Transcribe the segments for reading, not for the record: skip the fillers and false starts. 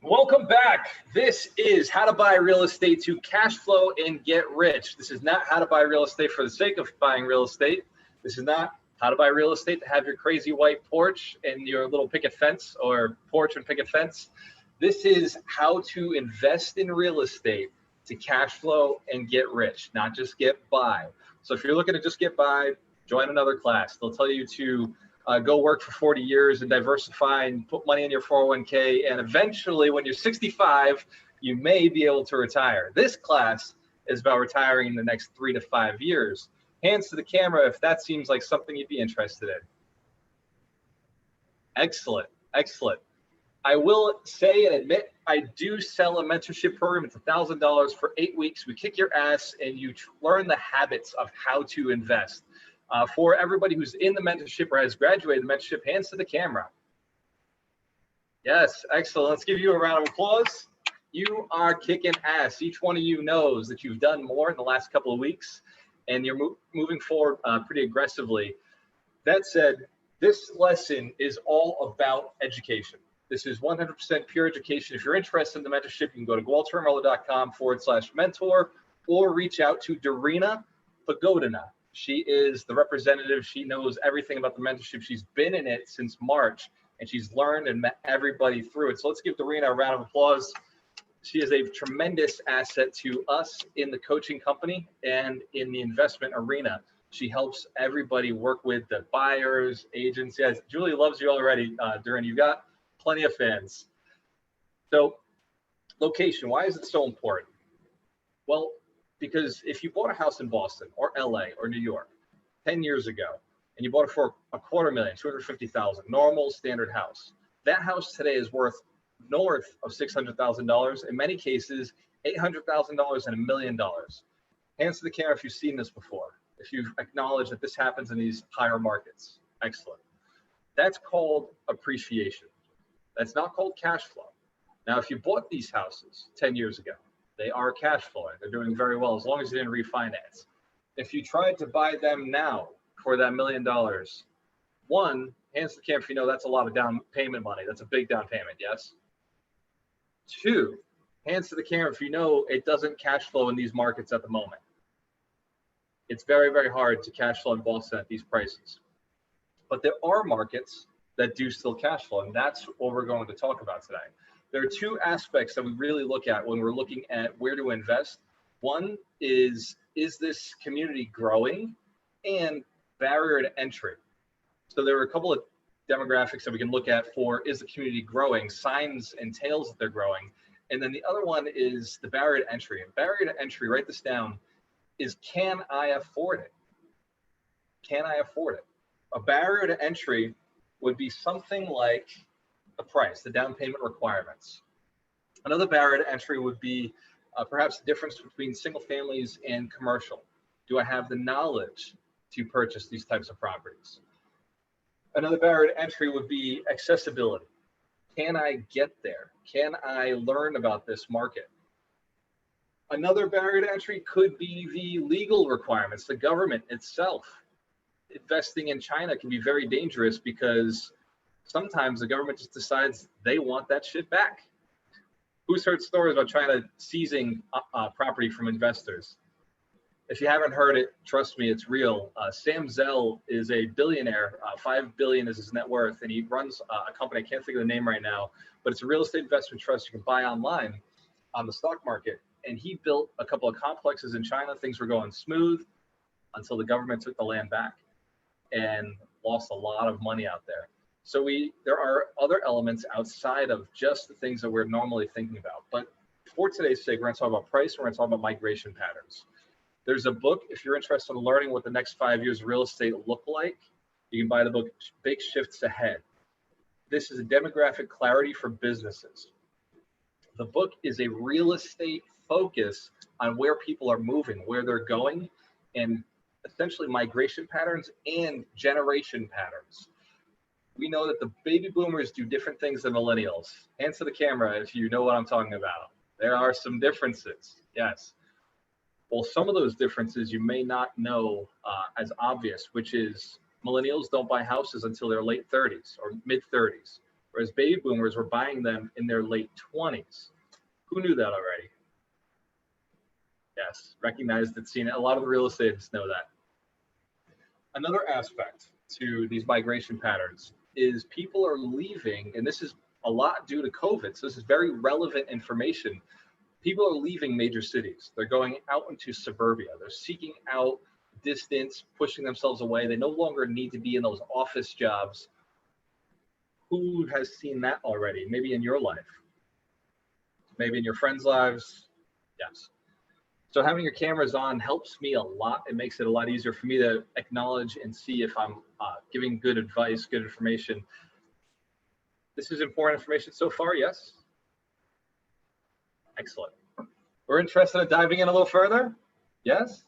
Welcome back. This is how to buy real estate to cash flow and get rich. This is not how to buy real estate for the sake of buying real estate. This is not how to buy real estate to have your crazy white porch and your little picket fence or porch and picket fence. This is how to invest in real estate to cash flow and get rich, not just get by. So if you're looking to just get by, join another class. They'll tell you to go work for 40 years and diversify and put money in your 401k. And eventually, when you're 65, you may be able to retire. This class is about retiring in the next 3 to 5 years. Hands to the camera if that seems like something you'd be interested in. Excellent, excellent. I will say and admit, I do sell a mentorship program. It's $1,000 for 8 weeks. We kick your ass and you learn the habits of how to invest. For everybody who's in the mentorship or has graduated the mentorship, hands to the camera. Yes, excellent. Let's give you a round of applause. You are kicking ass. Each one of you knows that you've done more in the last couple of weeks, and you're moving forward pretty aggressively. That said, this lesson is all about education. This is 100% pure education. If you're interested in the mentorship, you can go to waltermiller.com/mentor or reach out to Darina Pagodina. She is the representative. She knows everything about the mentorship. She's been in it since March, and she's learned and met everybody through it. So let's give Darina a round of applause. She is a tremendous asset to us in the coaching company and in the investment arena. She helps everybody work with the buyers, agents. Yes, Julie loves you already, Darina. You've got plenty of fans. So location, why is it so important? Well, because if you bought a house in Boston or LA or New York 10 years ago, and you bought it for $250,000, $250,000, normal standard house, that house today is worth north of $600,000, in many cases, $800,000 and $1 million. Hands to the camera if you've seen this before, if you've acknowledged that this happens in these higher markets. Excellent. That's called appreciation. That's not called cash flow. Now, if you bought these houses 10 years ago, they are cash flowing. They're doing very well as long as you didn't refinance. If you tried to buy them now for that $1 million, one, hands to the camera if you know that's a lot of down payment money. That's a big down payment, yes? Two, hands to the camera if you know it doesn't cash flow in these markets at the moment. It's very, very hard to cash flow in Boston at these prices. But there are markets that do still cash flow, and that's what we're going to talk about today. There are two aspects that we really look at when we're looking at where to invest. One is this community growing, and barrier to entry. So there are a couple of demographics that we can look at for, is the community growing, signs and tails that they're growing. And then the other one is the barrier to entry. And barrier to entry, write this down, is can I afford it? Can I afford it? A barrier to entry would be something like the price, the down payment requirements. Another barrier to entry would be perhaps the difference between single families and commercial. Do I have the knowledge to purchase these types of properties? Another barrier to entry would be accessibility. Can I get there? Can I learn about this market? Another barrier to entry could be the legal requirements, the government itself. Investing in China can be very dangerous because sometimes the government just decides they want that shit back. Who's heard stories about China seizing property from investors? If you haven't heard it, trust me, it's real. Sam Zell is a billionaire. $5 billion is his net worth, and he runs a company. I can't think of the name right now, but it's a real estate investment trust you can buy online on the stock market. And he built a couple of complexes in China. Things were going smooth until the government took the land back and lost a lot of money out there. So there are other elements outside of just the things that we're normally thinking about. But for today's sake, we're going to talk about price. We're going to talk about migration patterns. There's a book, if you're interested in learning what the next 5 years of real estate look like, you can buy the book, Big Shifts Ahead. This is a demographic clarity for businesses. The book is a real estate focus on where people are moving, where they're going, and essentially migration patterns and generation patterns. We know that the baby boomers do different things than millennials. Hands to the camera if you know what I'm talking about. There are some differences, yes. Well, some of those differences you may not know as obvious, which is millennials don't buy houses until their late 30s or mid 30s, whereas baby boomers were buying them in their late 20s. Who knew that already? Yes, recognized it, seen it. A lot of the real estates know that. Another aspect to these migration patterns is people are leaving, and this is a lot due to COVID. So this is very relevant information. People are leaving major cities. They're going out into suburbia. They're seeking out distance, pushing themselves away. They no longer need to be in those office jobs. Who has seen that already? Maybe in your life, maybe in your friends' lives. Yes. So having your cameras on helps me a lot. It makes it a lot easier for me to acknowledge and see if I'm giving good advice, good information. This is important information so far, yes? Excellent. We're interested in diving in a little further? Yes?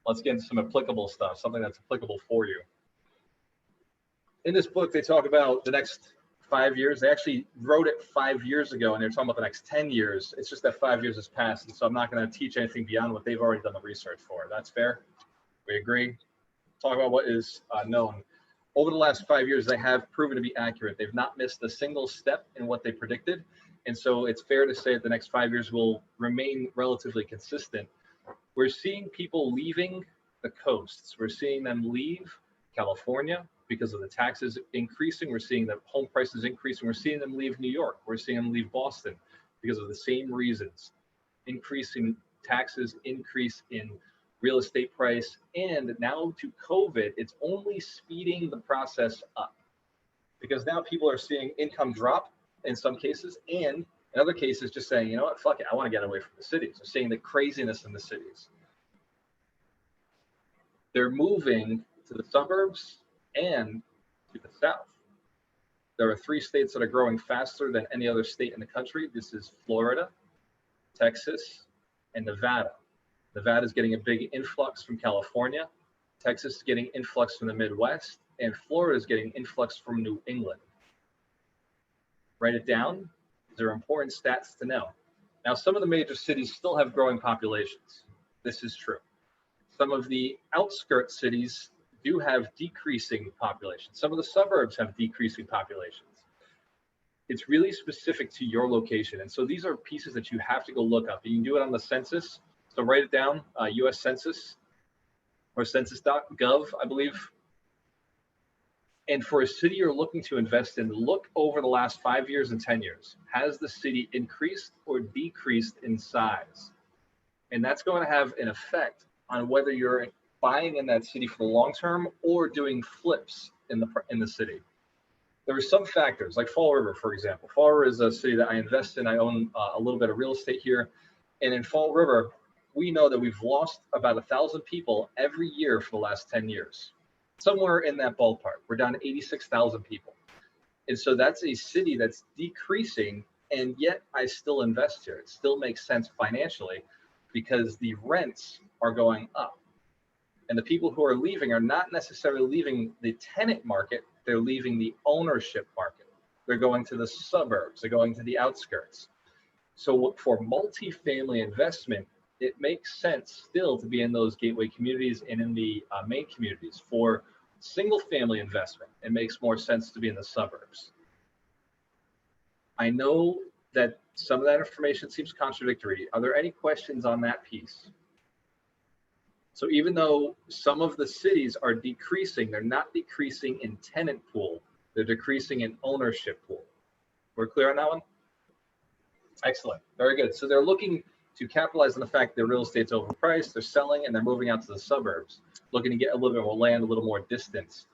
Let's get into some applicable stuff, something that's applicable for you. In this book, they talk about the next 5 years. They actually wrote it 5 years ago, and they're talking about the next 10 years. It's just that 5 years has passed, and so I'm not going to teach anything beyond what they've already done the research for. That's fair? We agree? Talk about what is known. Over the last 5 years, they have proven to be accurate. They've not missed a single step in what they predicted, and so it's fair to say that the next 5 years will remain relatively consistent. We're seeing people leaving the coasts. We're seeing them leave California because of the taxes increasing. We're seeing the home prices increasing. We're seeing them leave New York. We're seeing them leave Boston because of the same reasons. Increasing taxes, increase in real estate price, and now to COVID, it's only speeding the process up because now people are seeing income drop in some cases, and in other cases just saying, you know what, fuck it, I want to get away from the cities. They're seeing the craziness in the cities. They're moving to the suburbs and to the south. There are 3 states that are growing faster than any other state in the country. This is Florida, Texas, and Nevada. Nevada is getting a big influx from California. Texas is getting influx from the Midwest, and Florida is getting influx from New England. Write it down. These are important stats to know. Now, some of the major cities still have growing populations. This is true. Some of the outskirts cities do have decreasing populations. Some of the suburbs have decreasing populations. It's really specific to your location. And so these are pieces that you have to go look up. You can do it on the census. So write it down, US Census or census.gov, I believe. And for a city you're looking to invest in, look over the last 5 years and 10 years. Has the city increased or decreased in size? And that's going to have an effect on whether you're buying in that city for the long term or doing flips in the city. There are some factors like Fall River, for example. Fall River is a city that I invest in. I own a little bit of real estate here. And in Fall River, we know that we've lost about 1,000 people every year for the last 10 years. Somewhere in that ballpark. We're down to 86,000 people. And so that's a city that's decreasing, and yet I still invest here. It still makes sense financially because the rents are going up. And the people who are leaving are not necessarily leaving the tenant market, they're leaving the ownership market. They're going to the suburbs, they're going to the outskirts. So for multifamily investment, it makes sense still to be in those gateway communities and in the main communities. For single family investment, it makes more sense to be in the suburbs. I know that some of that information seems contradictory. Are there any questions on that piece? So even though some of the cities are decreasing, they're not decreasing in tenant pool, they're decreasing in ownership pool. We're clear on that one? Excellent, very good. So they're looking to capitalize on the fact that real estate's overpriced, they're selling, and they're moving out to the suburbs, looking to get a little bit more land, a little more distance.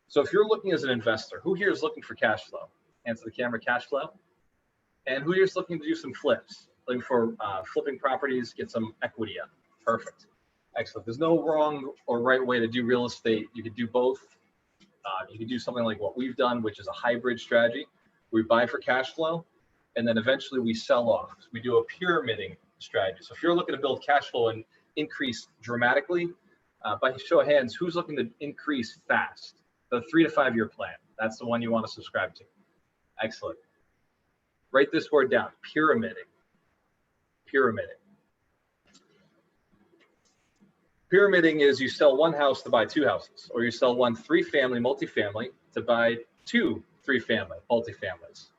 So if you're looking as an investor, who here is looking for cash flow? Answer the camera, cash flow. And who here is looking to do some flips, looking for flipping properties, get some equity up? Perfect. Excellent. There's no wrong or right way to do real estate. You could do both. You could do something like what we've done, which is a hybrid strategy. We buy for cash flow, and then eventually we sell off. We do a pyramiding strategy. So if you're looking to build cash flow and increase dramatically, by show of hands, who's looking to increase fast? The 3 to 5 year plan. That's the one you want to subscribe to. Excellent. Write this word down, pyramiding. Pyramiding. Pyramiding is you sell one house to buy 2 houses, or you sell one 3-family multifamily to buy 2 3-family, multifamilies,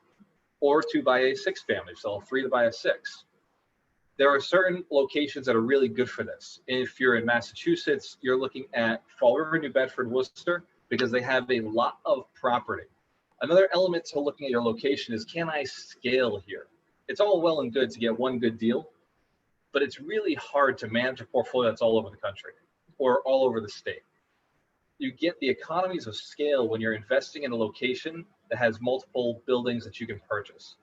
or to buy a 6-family, sell 3 to buy a 6. There are certain locations that are really good for this. If you're in Massachusetts, you're looking at Fall River, New Bedford, Worcester, because they have a lot of property. Another element to looking at your location is, can I scale here? It's all well and good to get one good deal, but it's really hard to manage a portfolio that's all over the country or all over the state. You get the economies of scale when you're investing in a location that has multiple buildings that you can purchase.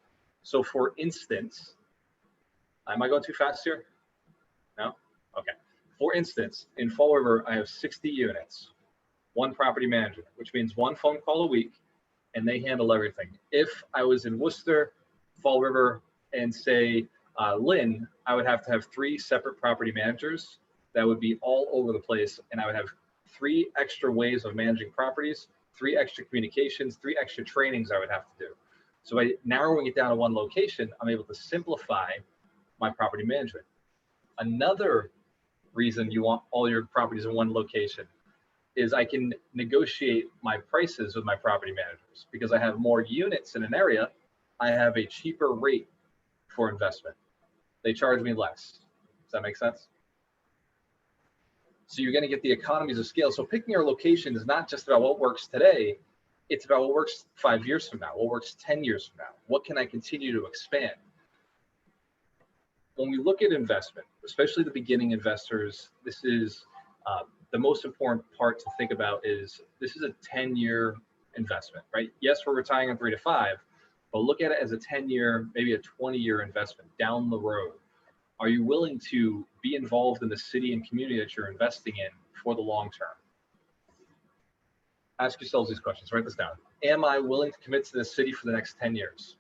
So for instance, am I going too fast here? No? Okay. For instance, in Fall River, I have 60 units, 1 property manager, which means 1 phone call a week, and they handle everything. If I was in Worcester, Fall River, and say Lynn, I would have to have 3 separate property managers that would be all over the place, and I would have 3 extra ways of managing properties, 3 extra communications, 3 extra trainings I would have to do. So by narrowing it down to 1 location, I'm able to simplify my property management. Another reason you want all your properties in 1 location is I can negotiate my prices with my property managers. Because I have more units in an area, I have a cheaper rate for investment. They charge me less. Does that make sense? So you're going to get the economies of scale. So picking your location is not just about what works today, it's about what works 5 years from now, what works 10 years from now. What can I continue to expand? When we look at investment, especially the beginning investors, this is the most important part to think about is this is a 10-year investment, right? Yes, we're retiring in 3 to 5, but look at it as a 10-year, maybe a 20-year investment down the road. Are you willing to be involved in the city and community that you're investing in for the long term? Ask yourselves these questions, write this down. Am I willing to commit to this city for the next 10 years?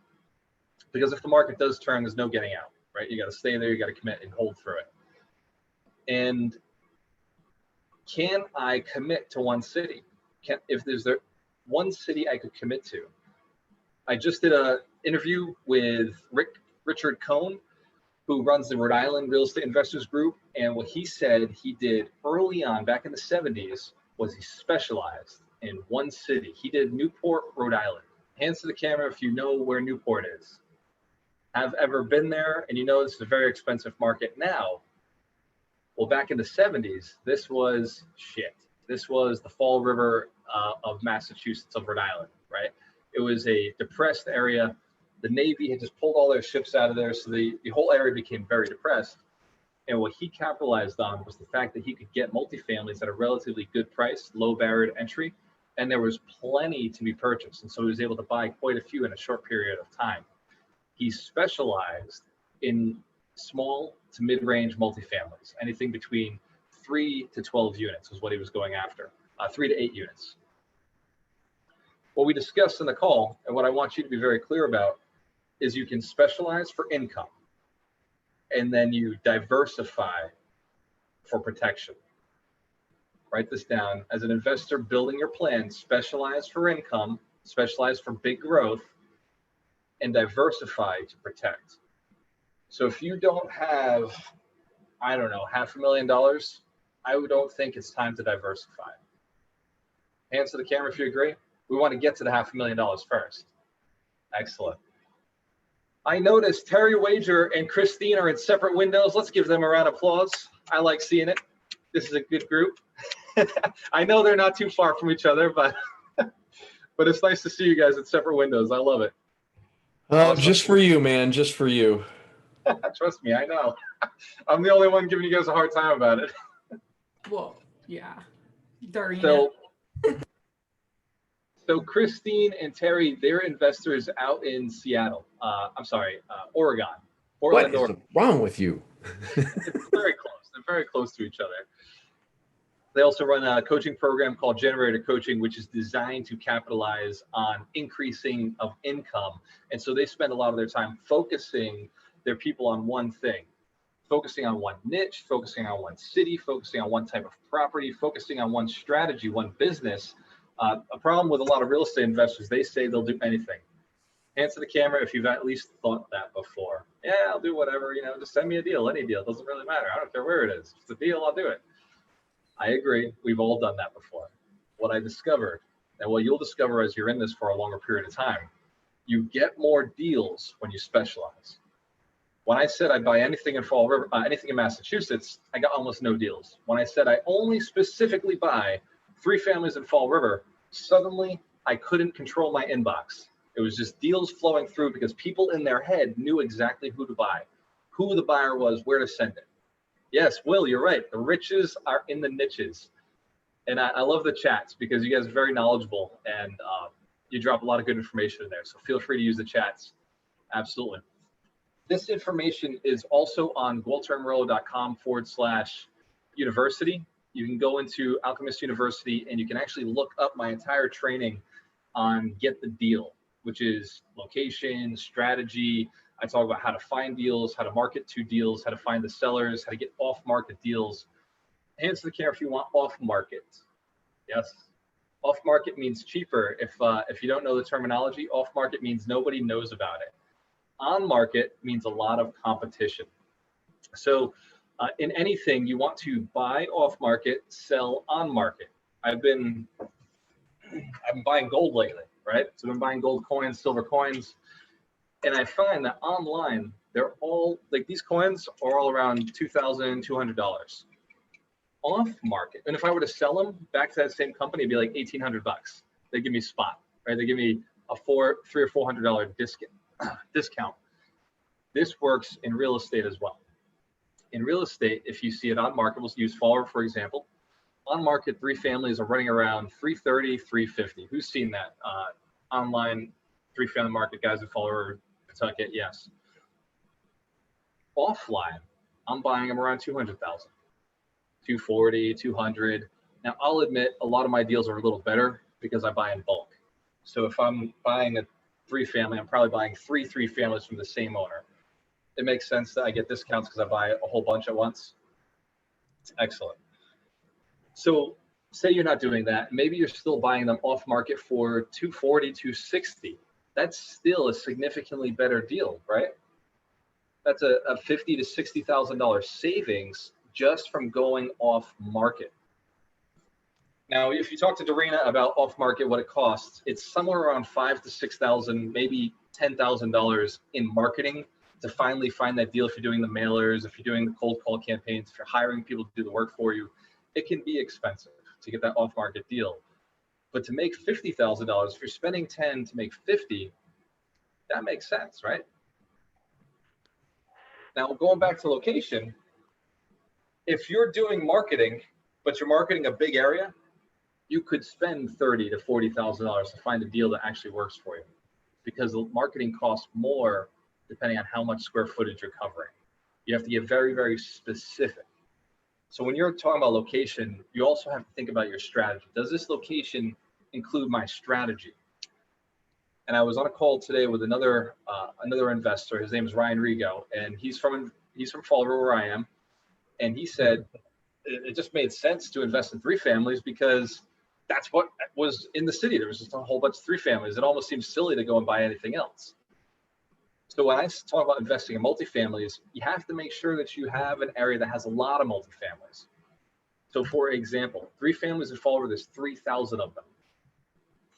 Because if the market does turn, there's no getting out, right? You got to stay there, you got to commit and hold through it. And can I commit to 1 city? If there's one city I could commit to. I just did an interview with Richard Cohn, who runs the Rhode Island Real Estate Investors Group. And what he said he did early on, back in the 70s, was he specialized in 1 city. He did Newport, Rhode Island. Hands to the camera if you know where Newport is. Have ever been there, and you know it's a very expensive market now. Well, back in the 70s, this was shit. This was the Fall River of Massachusetts, of Rhode Island, right? It was a depressed area. The Navy had just pulled all their ships out of there, so the whole area became very depressed. And what he capitalized on was the fact that he could get multifamilies at a relatively good price, low barrier to entry, and there was plenty to be purchased. And so he was able to buy quite a few in a short period of time. He specialized in small to mid-range multifamilies, anything between 3 to 12 units was what he was going after, 3 to 8 units. What we discussed in the call, and what I want you to be very clear about, is you can specialize for income, and then you diversify for protection. Write this down. As an investor building your plan, specialize for income, specialize for big growth, and diversify to protect. So if you don't have, I don't know, $500,000, I don't think it's time to diversify. Hands to the camera if you agree. We want to get to the $500,000 first. Excellent. I noticed Terry Wager and Christine are in separate windows. Let's give them a round of applause. I like seeing it. This is a good group. I know they're not too far from each other, but but it's nice to see you guys at separate windows. I love it. Awesome. Just for you, man. Just for you. Trust me, I know. I'm the only one giving you guys a hard time about it. Well, yeah. So Christine and Terry, they're investors out in Seattle. Oregon. Portland, what is wrong with you? It's very close. They're very close to each other. They also run a coaching program called Generator Coaching, which is designed to capitalize on increasing of income. And so they spend a lot of their time focusing their people on one thing, focusing on one niche, focusing on one city, focusing on one type of property, focusing on one strategy, one business. A problem with a lot of real estate investors, they say they'll do anything. Hands to the camera if you've at least thought that before. Yeah, I'll do whatever, just send me a deal, any deal, doesn't really matter. I don't care where it is. If it's a deal, I'll do it. I agree. We've all done that before. What I discovered And what you'll discover as you're in this for a longer period of time, you get more deals when you specialize. When I said I'd buy anything in Fall River, anything in Massachusetts, I got almost no deals. When I said I only specifically buy 3 families in Fall River, suddenly I couldn't control my inbox. It was just deals flowing through because people in their head knew exactly who to buy, who the buyer was, where to send it. Yes, Will, you're right. The riches are in the niches. And I love the chats because you guys are very knowledgeable and you drop a lot of good information in there. So feel free to use the chats. Absolutely. This information is also on gualtermerillo.com/university. You can go into Alchemist University and you can actually look up my entire training on Get the Deal, which is location, strategy. I talk about how to find deals, how to market to deals, how to find the sellers, how to get off-market deals. Hands to the camera if you want off-market. Yes. Off-market means cheaper. If you don't know the terminology, off-market means nobody knows about it. On-market means a lot of competition. So in anything, you want to buy off-market, sell on-market. I've been buying gold lately, right? So I've been buying gold coins, silver coins, and I find that online, they're all, like these coins are all around $2,200. Off-market, and if I were to sell them back to that same company, it'd be like $1,800. They give me spot, right? They give me a $300 or $400 discount. This works in real estate as well. In real estate, if you see it on market, we'll use Fall River for example. On market, 3 families are running around $330, $350. Who's seen that online 3-family market? Guys in Fall River, Pawtucket, yes. Offline, I'm buying them around 200,000, 240, 200. Now, I'll admit a lot of my deals are a little better because I buy in bulk. So if I'm buying a 3-family, I'm probably buying 3 families from the same owner. It makes sense that I get discounts because I buy a whole bunch at once. Excellent. So say you're not doing that. Maybe you're still buying them off market for 240, 260. That's still a significantly better deal, right? That's a $50,000 to $60,000 savings just from going off market. Now, if you talk to Darina about off market, what it costs, it's somewhere around $5,000 to $6,000, maybe $10,000 in marketing to finally find that deal. If you're doing the mailers, if you're doing the cold call campaigns, if you're hiring people to do the work for you, it can be expensive to get that off market deal. But to make $50,000, if you're spending 10 to make 50, that makes sense, right? Now, going back to location, if you're doing marketing, but you're marketing a big area, you could spend $30,000 to $40,000 to find a deal that actually works for you, because the marketing costs more depending on how much square footage you're covering. You have to get very, very specific. So when you're talking about location, you also have to think about your strategy. Does this location include my strategy? And I was on a call today with another investor. His name is Ryan Rigo, and he's from Fall River where I am. And he said it just made sense to invest in 3 families because that's what was in the city. There was just a whole bunch of 3 families. It almost seems silly to go and buy anything else. So when I talk about investing in multifamilies, you have to make sure that you have an area that has a lot of multifamilies. So for example, 3 families in Fall River, there's 3,000 of them.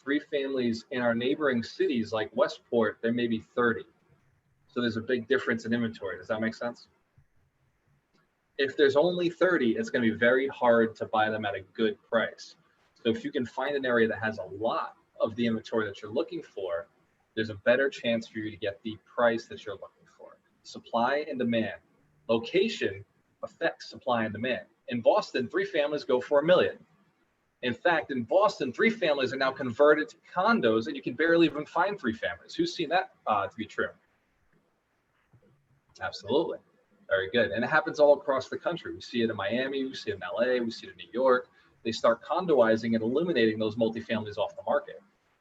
3 families in our neighboring cities like Westport, there may be 30. So there's a big difference in inventory. Does that make sense? If there's only 30, it's going to be very hard to buy them at a good price. So if you can find an area that has a lot of the inventory that you're looking for, there's a better chance for you to get the price that you're looking for. Supply and demand. Location affects supply and demand. In Boston, 3 families go for $1 million. In fact, in Boston, 3 families are now converted to condos, and you can barely even find 3 families. Who's seen that to be true? Absolutely. Very good. And it happens all across the country. We see it in Miami, we see it in LA, we see it in New York. They start condoizing and eliminating those multifamilies off the market.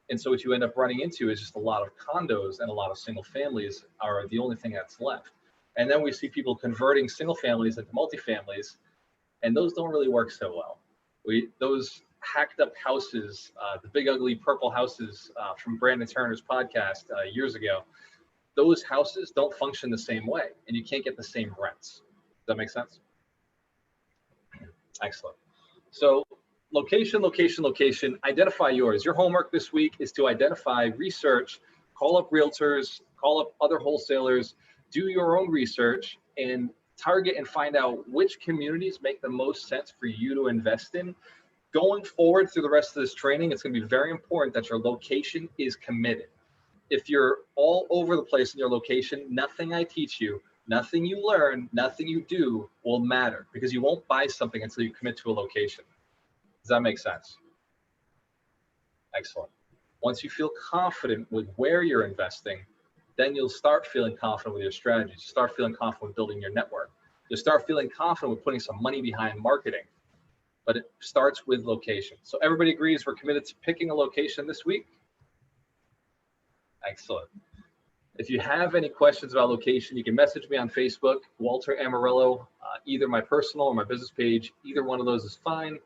And so what you end up running into is just a lot of condos, and a lot of single families are the only thing that's left. And then we see people converting single families into multifamilies, and those don't really work so well. Those hacked up houses, the big ugly purple houses from Brandon Turner's podcast years ago, those houses don't function the same way, and you can't get the same rents. Does that make sense? Excellent. So location, location, location. Identify yours. Your homework this week is to identify, research, call up realtors, call up other wholesalers, do your own research, and target and find out which communities make the most sense for you to invest in. Going forward through the rest of this training, it's going to be very important that your location is committed. If you're all over the place in your location, nothing I teach you, nothing you learn, nothing you do will matter, because you won't buy something until you commit to a location. Does that make sense? Excellent. Once you feel confident with where you're investing, then you'll start feeling confident with your strategies. You start feeling confident with building your network. You'll start feeling confident with putting some money behind marketing. But it starts with location. So everybody agrees we're committed to picking a location this week? Excellent. If you have any questions about location, you can message me on Facebook, Walter Amarillo, either my personal or my business page. Either one of those is fine.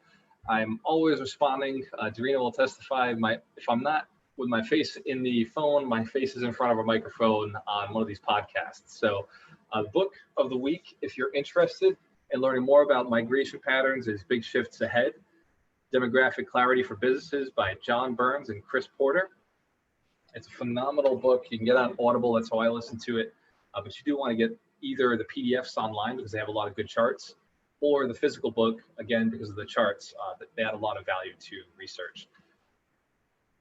I'm always responding. Darina will testify. If I'm not with my face in the phone, my face is in front of a microphone on one of these podcasts. So the book of the week, if you're interested in learning more about migration patterns, is Big Shifts Ahead, Demographic Clarity for Businesses by John Burns and Chris Porter. It's a phenomenal book. You can get on Audible. That's how I listen to it. But you do want to get either the PDFs online, because they have a lot of good charts, or the physical book, again, because of the charts, they add a lot of value to research.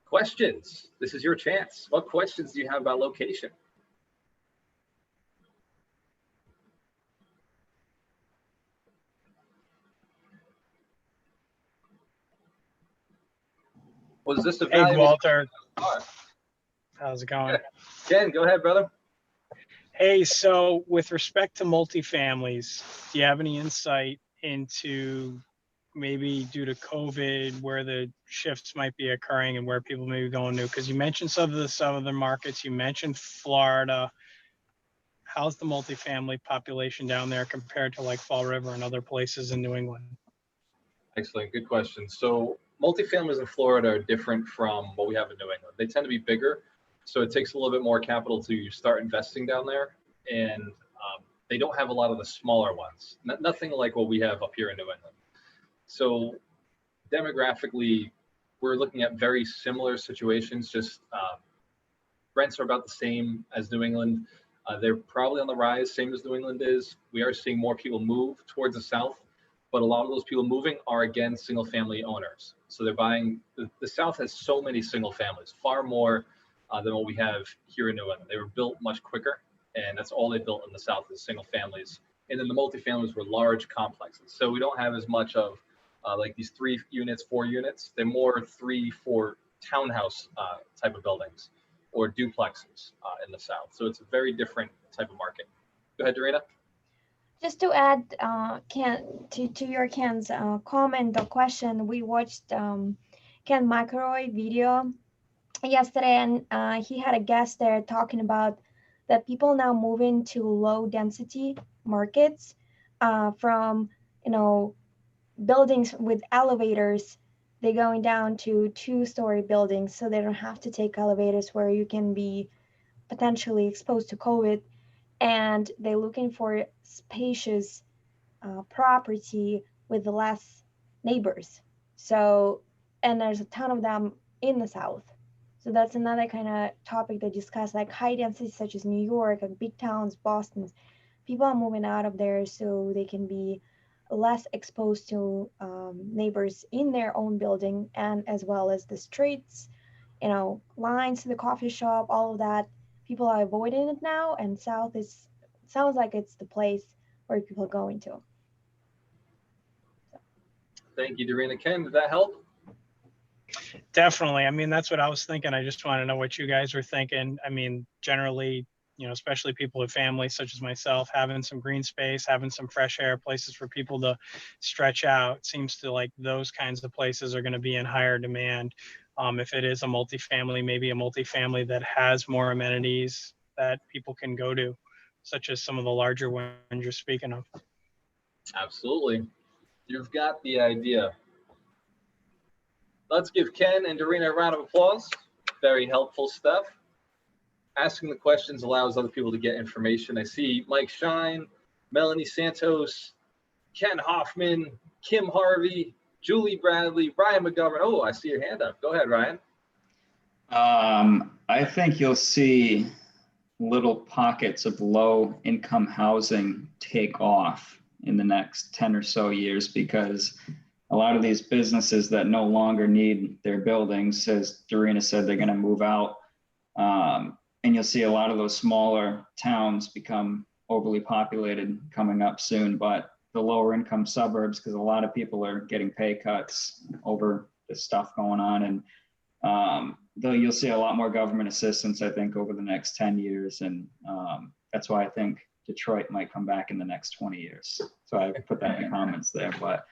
Questions? This is your chance. What questions do you have about location? Was this a valuable? Hey, Walter. Right. How's it going? Ken, go ahead, brother. Hey, so with respect to multifamilies, do you have any insight into maybe due to COVID where the shifts might be occurring and where people may be going to? Because you mentioned some of the southern markets, you mentioned Florida. How's the multifamily population down there compared to like Fall River and other places in New England? Excellent, good question. So multifamilies in Florida are different from what we have in New England. They tend to be bigger, so it takes a little bit more capital to start investing down there, and they don't have a lot of the smaller ones. Nothing like what we have up here in New England. So demographically, we're looking at very similar situations. Just rents are about the same as New England. They're probably on the rise, same as New England is. We are seeing more people move towards the south, but a lot of those people moving are, again, single family owners. So they're buying, the South has so many single families, far more than what we have here in New England. They were built much quicker, and that's all they built in the South is single families. And then the multifamilies were large complexes. So we don't have as much of like these 3 units, 4 units. They're more 3, 4 townhouse type of buildings or duplexes in the South. So it's a very different type of market. Go ahead, Darina. Just to add, Ken, to your Ken's comment or question, we watched Ken McElroy video yesterday, and he had a guest there talking about that people now move into low density markets from, buildings with elevators. They're going down to 2-story buildings, so they don't have to take elevators where you can be potentially exposed to COVID. And they're looking for spacious property with less neighbors. So, and there's a ton of them in the South. So that's another kind of topic they discuss, like high density such as New York and big towns, Boston. People are moving out of there so they can be less exposed to neighbors in their own building, and as well as the streets, lines to the coffee shop, all of that. People are avoiding it now, and South sounds like it's the place where people are going to. Thank you, Darina. Ken, did that help? Definitely. I mean, that's what I was thinking. I just want to know what you guys were thinking. I mean, generally, especially people with families such as myself, having some green space, having some fresh air, places for people to stretch out, seems to like those kinds of places are going to be in higher demand. If it is a multifamily, maybe a multifamily that has more amenities that people can go to, such as some of the larger ones you're speaking of. Absolutely. You've got the idea. Let's give Ken and Darina a round of applause. Very helpful stuff. Asking the questions allows other people to get information. I see Mike Shine, Melanie Santos, Ken Hoffman, Kim Harvey, Julie Bradley, Ryan McGovern. Oh, I see your hand up. Go ahead, Ryan. I think you'll see little pockets of low income housing take off in the next 10 or so years, because a lot of these businesses that no longer need their buildings, as Dorina said, they're going to move out. And you'll see a lot of those smaller towns become overly populated coming up soon. But the lower income suburbs, because a lot of people are getting pay cuts over the stuff going on. And though you'll see a lot more government assistance, I think, over the next 10 years. And that's why I think Detroit might come back in the next 20 years. So I put that in the comments there. But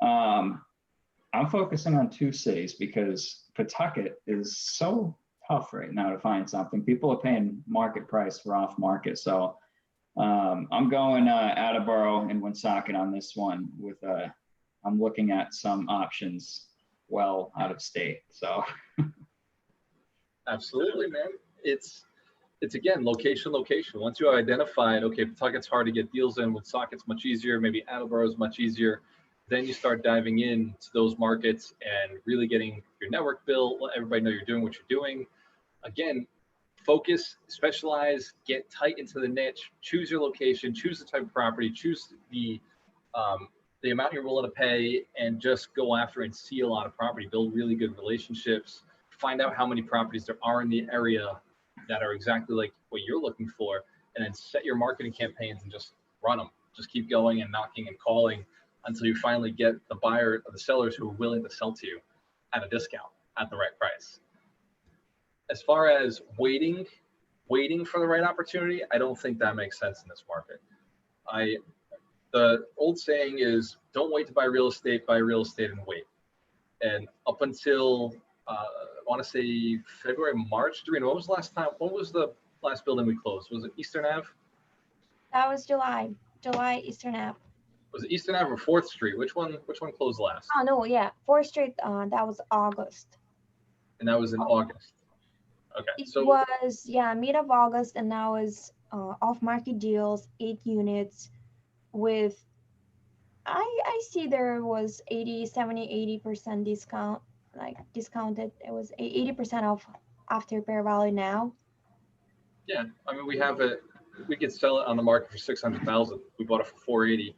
I'm focusing on two cities because Pawtucket is so tough right now to find something. People are paying market price for off market. So I'm going Attleboro and Woonsocket on this one with I'm looking at some options well out of state. So absolutely, man. It's again, location. Once you have identified, okay, Pawtucket's hard to get deals in, Woonsocket's much easier, maybe Attleboro is much easier. Then you start diving into those markets and really getting your network built, let everybody know you're doing what you're doing. Again, focus, specialize, get tight into the niche, choose your location, choose the type of property, choose the amount you're willing to pay, and just go after and see a lot of property, build really good relationships, find out how many properties there are in the area that are exactly like what you're looking for, and then set your marketing campaigns and just run them. Just keep going and knocking and calling until you finally get the buyer or the sellers who are willing to sell to you at a discount at the right price. As far as waiting for the right opportunity, I don't think that makes sense in this market. The old saying is, don't wait to buy real estate and wait. And up until, I want to say February, March, Dorina, what was the last building we closed? Was it Eastern Ave? That was July Eastern Ave. Was it Eastern Ave or 4th Street? Which one closed last? Oh no, yeah, 4th Street, that was August. And that was in August. Okay. It So was, yeah, mid of August, and that was off-market deals, 8 units with, I see there was 80% discount, like discounted. It was 80% off after Bear Valley now. yeah, I mean, we could sell it on the market for 600,000. We bought it for 480.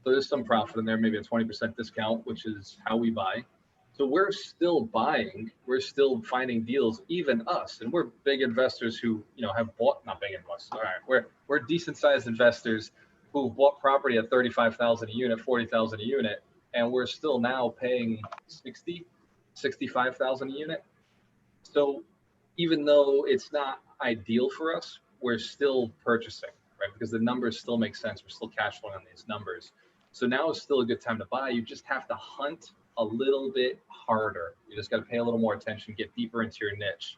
So there's some profit in there, maybe a 20% discount, which is how we buy. So we're still buying, we're still finding deals, even us, and we're big investors who, have bought, not big investors, all right, we're decent sized investors who bought property at 35,000 a unit, 40,000 a unit, and we're still now paying 65,000 a unit. So even though it's not ideal for us, we're still purchasing, right? Because the numbers still make sense. We're still cash flowing on these numbers. So now is still a good time to buy. You just have to hunt a little bit harder. You just got to pay a little more attention, get deeper into your niche.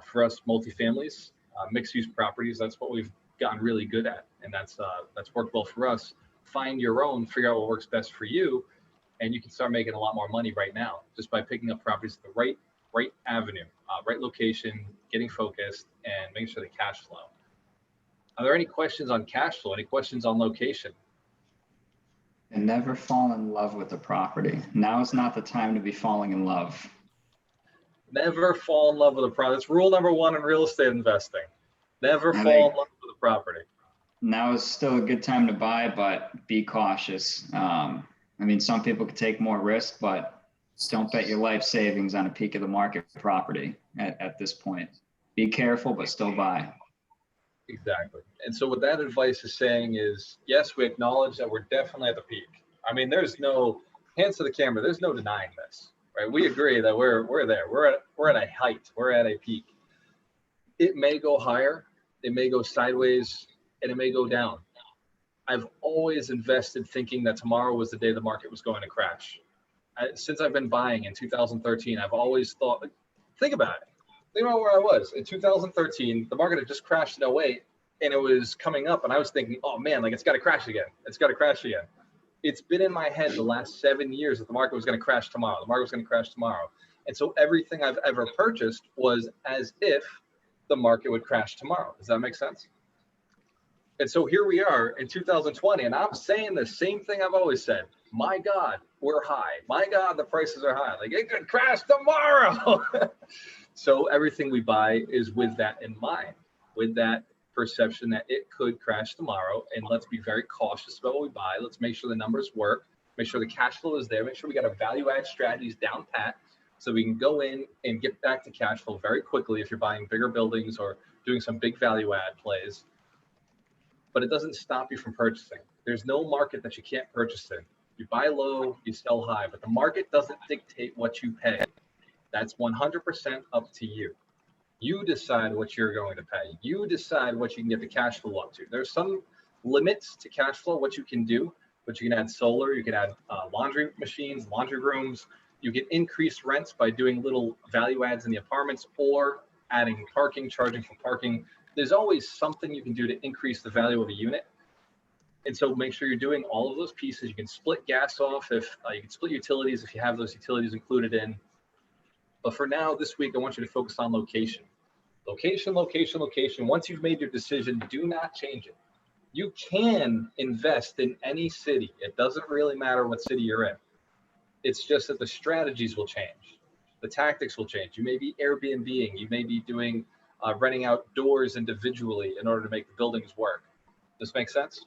For us, multifamilies, mixed-use properties, that's what we've gotten really good at, and that's worked well for us. Find your own, figure out what works best for you, and you can start making a lot more money right now just by picking up properties at the right avenue, right location, getting focused, and making sure the cash flow. Are there any questions on cash flow? Any questions on location? and never fall in love with the property. Now is not the time to be falling in love. Never fall in love with a property. That's rule number 1 in real estate investing. Never fall in love with a property. Now is still a good time to buy, but be cautious. I mean, some people could take more risk, but don't bet your life savings on a peak of the market property at this point. Be careful, but still buy. Exactly. And so what that advice is saying is, yes, we acknowledge that we're definitely at the peak. I mean, there's no, hands to the camera, there's no denying this, right? We agree that we're there. We're at a height. We're at a peak. It may go higher. It may go sideways, and it may go down. I've always invested thinking that tomorrow was the day the market was going to crash. Since I've been buying in 2013, I've always thought, think about it. Think about where I was in 2013. The market had just crashed in 08, and it was coming up, and I was thinking, oh man, like it's got to crash again. It's got to crash again. It's been in my head the last 7 years that the market was going to crash tomorrow. The market was going to crash tomorrow. And so everything I've ever purchased was as if the market would crash tomorrow. Does that make sense? And so here we are in 2020, and I'm saying the same thing I've always said. My God, we're high. My God, the prices are high. Like, it could crash tomorrow. So everything we buy is with that in mind, with that perception that it could crash tomorrow. And let's be very cautious about what we buy. Let's make sure the numbers work, make sure the cash flow is there, make sure we got our value add strategies down pat so we can go in and get back to cash flow very quickly if you're buying bigger buildings or doing some big value add plays. But it doesn't stop you from purchasing. There's no market that you can't purchase in. You buy low, you sell high, but the market doesn't dictate what you pay. That's 100% up to you. You decide what you're going to pay. You decide what you can get the cash flow up to. There's some limits to cash flow, what you can do, but you can add solar, you can add laundry machines, laundry rooms. You can increase rents by doing little value adds in the apartments or adding parking, charging for parking. There's always something you can do to increase the value of a unit. And so make sure you're doing all of those pieces. You can split gas off if you can split utilities if you have those utilities included in. But for now, this week, I want you to focus on location. Location, location, location. Once you've made your decision, do not change it. You can invest in any city. It doesn't really matter what city you're in. It's just that the strategies will change. The tactics will change. You may be Airbnb-ing. You may be doing renting out doors individually in order to make the buildings work. Does this make sense?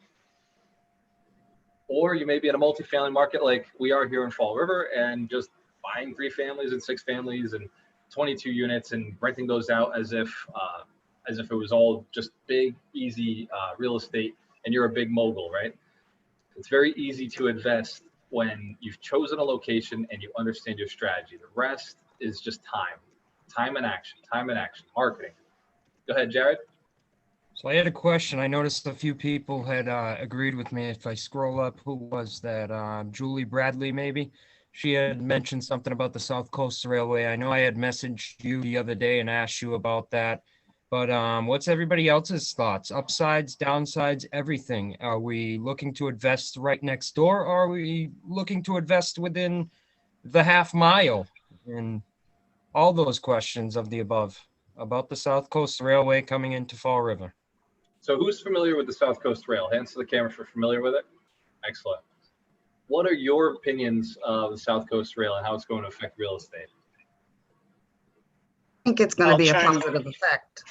Or you may be in a multifamily market like we are here in Fall River and just buying 3 families and 6 families and 22 units and renting those out as if it was all just big, easy real estate and you're a big mogul, right? It's very easy to invest when you've chosen a location and you understand your strategy. The rest is just time and action, marketing. Go ahead, Jared. So I had a question. I noticed a few people had agreed with me. If I scroll up, who was that? Julie Bradley, maybe? She had mentioned something about the South Coast Railway. I know I had messaged you the other day and asked you about that. But what's everybody else's thoughts? Upsides, downsides, everything. Are we looking to invest right next door, or are we looking to invest within the half mile? And all those questions of the above about the South Coast Railway coming into Fall River. So who's familiar with the South Coast Rail? Hands to the camera if you're familiar with it. Excellent. What are your opinions of the South Coast Rail and how it's going to affect real estate? I think it's going to be a positive effect.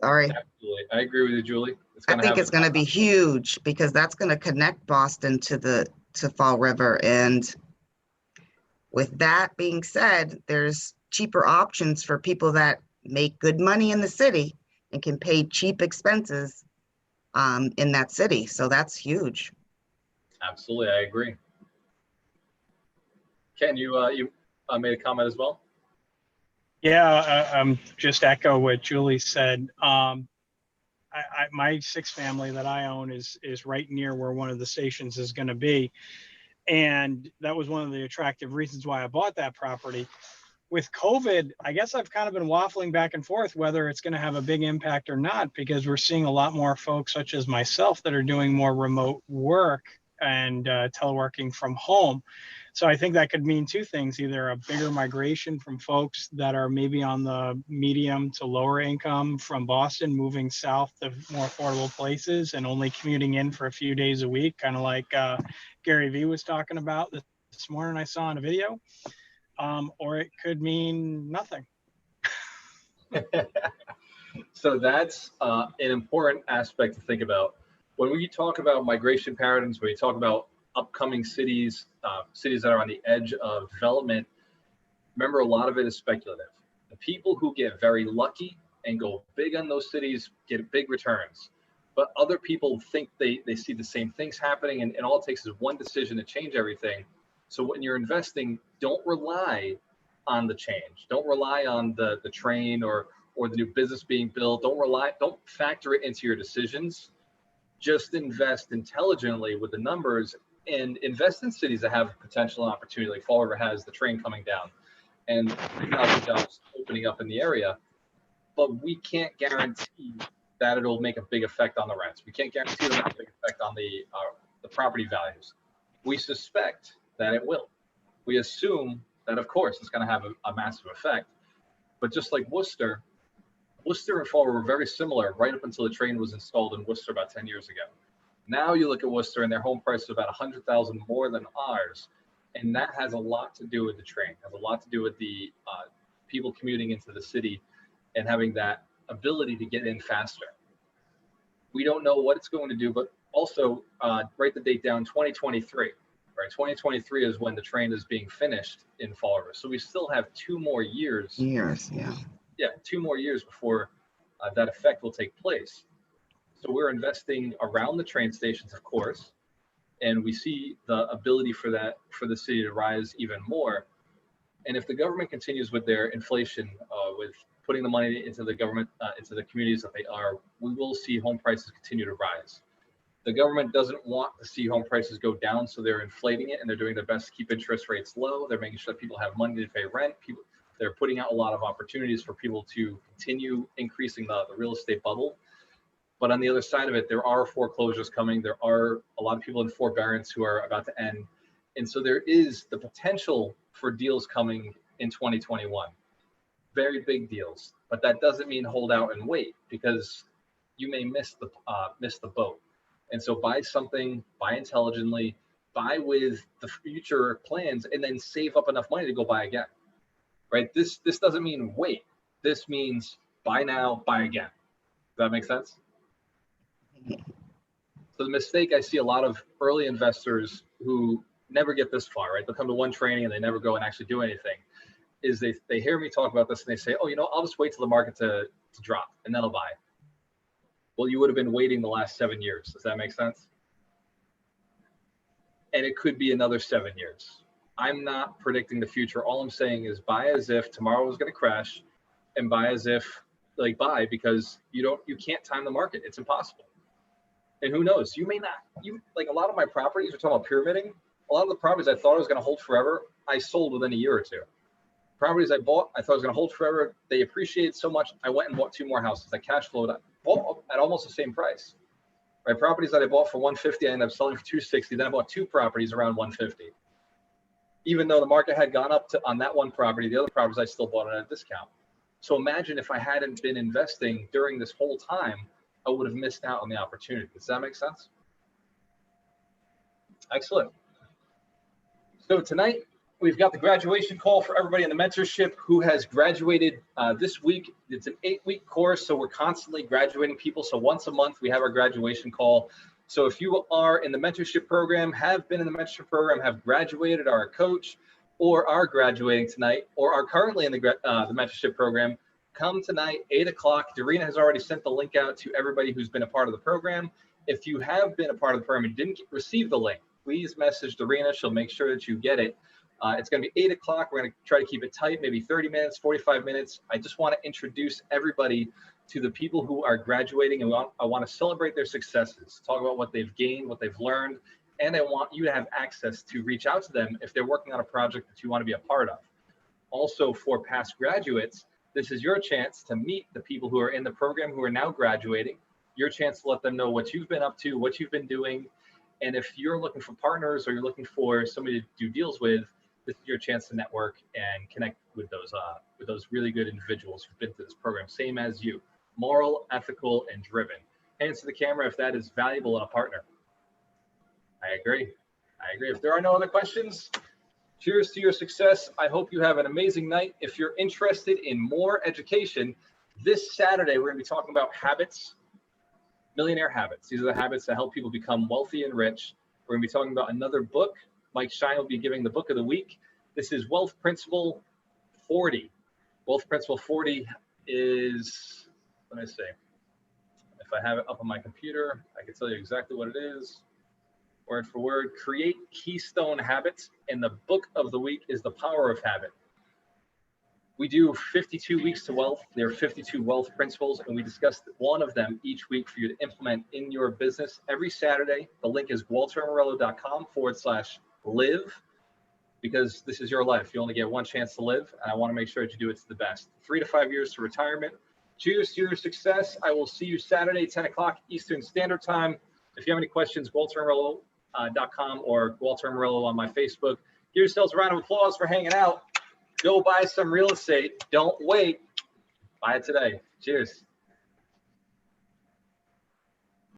Sorry. Absolutely. I agree with you, Julie. I think it's going to be huge because that's going to connect Boston to Fall River. And with that being said, there's cheaper options for people that make good money in the city and can pay cheap expenses in that city. So that's huge. Absolutely, I agree. Ken, you made a comment as well? Yeah, just echo what Julie said. My 6 family that I own is right near where one of the stations is going to be. And that was one of the attractive reasons why I bought that property. With COVID, I guess I've kind of been waffling back and forth whether it's going to have a big impact or not, because we're seeing a lot more folks such as myself that are doing more remote work and teleworking from home. So I think that could mean 2 things, either a bigger migration from folks that are maybe on the medium to lower income from Boston, moving south to more affordable places and only commuting in for a few days a week, kind of like Gary Vee was talking about this morning I saw in a video. Or it could mean nothing. So that's an important aspect to think about. When we talk about migration patterns, when we talk about upcoming cities, cities that are on the edge of development, remember a lot of it is speculative. The people who get very lucky and go big on those cities get big returns. But other people think they see the same things happening, and all it takes is one decision to change everything. So when you're investing, don't rely on the change. Don't rely on the train or the new business being built. Don't factor it into your decisions. Just invest intelligently with the numbers and invest in cities that have potential and opportunity. Like Fall River has the train coming down and 3,000 jobs opening up in the area. But we can't guarantee that it'll make a big effect on the rents. We can't guarantee it'll make a big effect on the property values. We suspect that it will. We assume that, of course, it's going to have a massive effect. But just like Worcester Worcester and Fall River were very similar right up until the train was installed in Worcester about 10 years ago. Now you look at Worcester and their home price is about 100,000 more than ours. And that has a lot to do with the train, has a lot to do with the people commuting into the city and having that ability to get in faster. We don't know what it's going to do, but also write the date down, 2023. Right, 2023 is when the train is being finished in Fall River. So we still have 2 more years. Yeah. Yeah, 2 more years before that effect will take place. So we're investing around the train stations, of course, and we see the ability for the city to rise even more. And if the government continues with their inflation, with putting the money into the government, into the communities that they are, we will see home prices continue to rise. The government doesn't want to see home prices go down, so they're inflating it, and they're doing their best to keep interest rates low. They're making sure that people have money to pay rent. They're putting out a lot of opportunities for people to continue increasing the real estate bubble. But on the other side of it, there are foreclosures coming. There are a lot of people in forbearance who are about to end. And so there is the potential for deals coming in 2021. Very big deals. But that doesn't mean hold out and wait, because you may miss the boat. And so buy something, buy intelligently, buy with the future plans, and then save up enough money to go buy again. Right? This doesn't mean wait. This means buy now, buy again. Does that make sense? So the mistake I see a lot of early investors who never get this far, right? They'll come to one training and they never go and actually do anything, is they hear me talk about this and they say, oh, I'll just wait till the market to drop and then I'll buy. Well, you would have been waiting the last 7 years. Does that make sense? And it could be another 7 years. I'm not predicting the future. All I'm saying is buy as if tomorrow was going to crash, and buy as if buy, because you can't time the market. It's impossible. And who knows? You may not. A lot of my properties, we're talking about pyramiding. A lot of the properties I thought I was going to hold forever, I sold within a year or two. Properties I bought, I thought I was going to hold forever. They appreciated so much, I went and bought 2 more houses. I cash flowed at almost the same price. Right? Properties that I bought for $150, I ended up selling for $260. Then I bought 2 properties around $150. Even though the market had gone up on that one property, the other properties I still bought at a discount. So imagine if I hadn't been investing during this whole time, I would have missed out on the opportunity. Does that make sense? Excellent. So tonight, we've got the graduation call for everybody in the mentorship who has graduated this week. It's an 8-week course, so we're constantly graduating people. So once a month, we have our graduation call. So if you are in the mentorship program, have been in the mentorship program, have graduated, are a coach, or are graduating tonight, or are currently in the mentorship program, come tonight, 8 o'clock. Darina has already sent the link out to everybody who's been a part of the program. If you have been a part of the program and didn't receive the link, please message Darina. She'll make sure that you get it. It's going to be 8 o'clock. We're going to try to keep it tight, maybe 30 minutes, 45 minutes. I just want to introduce everybody to the people who are graduating, and I want to celebrate their successes, talk about what they've gained, what they've learned, and I want you to have access to reach out to them if they're working on a project that you want to be a part of. Also, for past graduates, this is your chance to meet the people who are in the program who are now graduating, your chance to let them know what you've been up to, what you've been doing, and if you're looking for partners or you're looking for somebody to do deals with, this is your chance to network and connect with those really good individuals who've been through this program, same as you. Moral, ethical, and driven. Hands to the camera if that is valuable in a partner. I agree. If there are no other questions, cheers to your success. I hope you have an amazing night. If you're interested in more education, this Saturday, we're going to be talking about habits, millionaire habits. These are the habits that help people become wealthy and rich. We're going to be talking about another book. Mike Shine will be giving the book of the week. This is Wealth Principle 40. Wealth Principle 40 is, let me see. If I have it up on my computer, I can tell you exactly what it is. Word for word, create keystone habits. And the book of the week is The Power of Habit. We do 52 weeks to wealth. There are 52 wealth principles, and we discuss one of them each week for you to implement in your business every Saturday. The link is waltermorello.com/live, because this is your life. You only get one chance to live, and I want to make sure that you do it to the best. 3 to 5 years to retirement. Cheers to your success. I will see you Saturday, 10 o'clock Eastern Standard Time. If you have any questions, waltermorello.com or Walter Morello on my Facebook. Give yourselves a round of applause for hanging out. Go buy some real estate. Don't wait. Buy it today. Cheers.